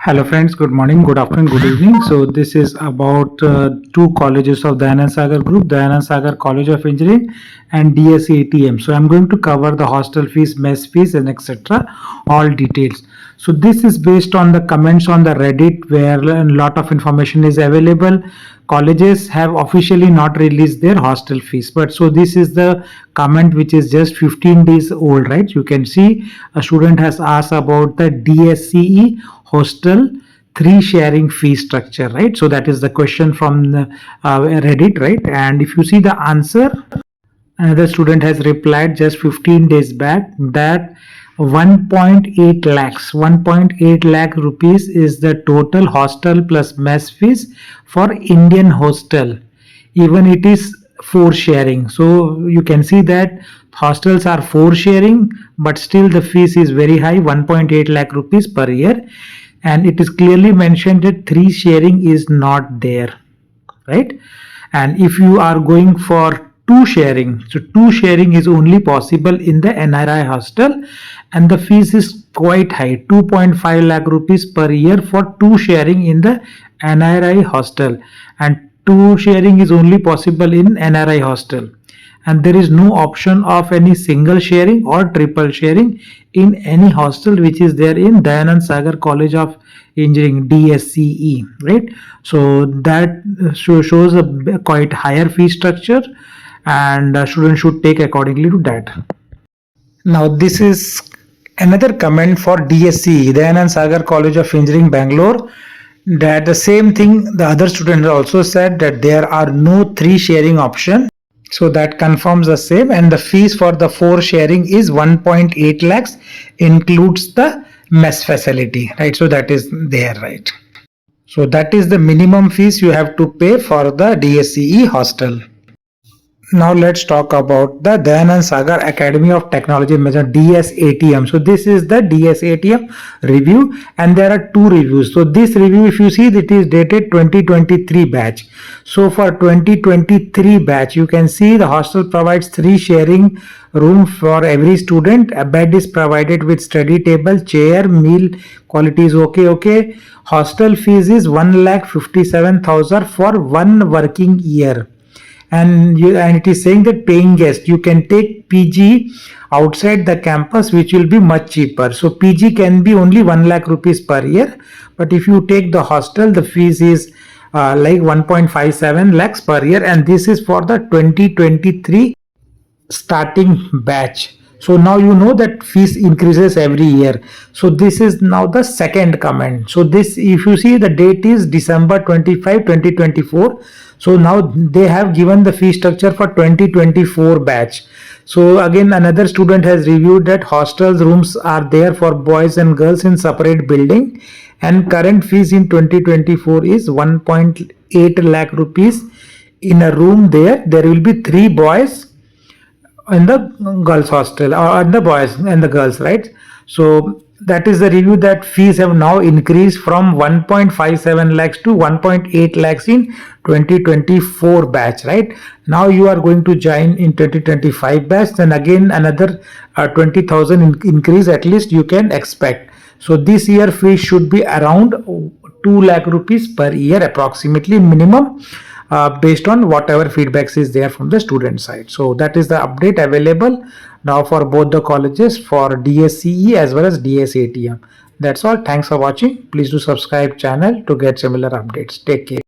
Hello friends, good morning, good afternoon, good evening. So this is about two colleges of Dayananda Sagar Group, Dayananda Sagar College of Engineering and DSATM. So I'm going to cover the hostel fees, mess fees and etc. all details. So this is based on the comments on the Reddit where a lot of information is available. Colleges have officially not released their hostel fees, but so this is the comment which is just 15 days old, right? You can see a student has asked about the DSCE hostel three sharing fee structure, right? So that is the question from the, Reddit, right? And if you see the answer, another student has replied just 15 days back that 1.8 lakh rupees is the total hostel plus mess fees for Indian hostel. Even it is four sharing. So you can see that hostels are four sharing, but still the fees is very high, 1.8 lakh rupees per year. And it is clearly mentioned that three sharing is not there, right? And if you are going for two sharing, so two sharing is only possible in the NRI hostel, and the fees is quite high, 2.5 lakh rupees per year for two sharing in the NRI hostel, and two sharing is only possible in NRI hostel, and there is no option of any single sharing or triple sharing in any hostel which is there in Dayananda Sagar College of Engineering, DSCE, right? So that shows a quite higher fee structure, and students should take accordingly to that. Now this is another comment for DSCE, Dayananda Sagar College of Engineering, Bangalore, that the same thing the other students also said, that there are no three sharing option. So that confirms the same, and the fees for the four sharing is 1.8 lakhs, includes the mess facility, right? So that is there, right? So that is the minimum fees you have to pay for the DSCE hostel. Now let's talk about the Dayananda Sagar Academy of Technology and Management, DSATM. So this is the DSATM review, and there are two reviews. So this review, if you see, it is dated 2023 batch. So for 2023 batch, you can see the hostel provides three sharing room for every student. A bed is provided with study table, chair, meal quality is okay. Hostel fees is 1,57,000 for 1 working year. And it is saying that paying guest, you can take PG outside the campus, which will be much cheaper. So PG can be only 1 lakh rupees per year, but if you take the hostel, the fees is like 1.57 lakhs per year, and this is for the 2023 starting batch. So now you know that fees increases every year. So this is now the second comment. So this, if you see, the date is December 25, 2024. So now they have given the fee structure for 2024 batch. So again, another student has reviewed that hostels rooms are there for boys and girls in separate building, and current fees in 2024 is 1.8 lakh rupees in a room. There will be three boys in the girls hostel, or the boys and the girls, right? So that is the review, that fees have now increased from 1.57 lakhs to 1.8 lakhs in 2024 batch, right? Now you are going to join in 2025 batch, then again another 20,000 increase at least you can expect. So this year fees should be around 2 lakh rupees per year approximately minimum, based on whatever feedbacks is there from the student side. So that is the update available now for both the colleges, for DSCE as well as DSATM. That's all. Thanks for watching. Please do subscribe channel to get similar updates. Take care.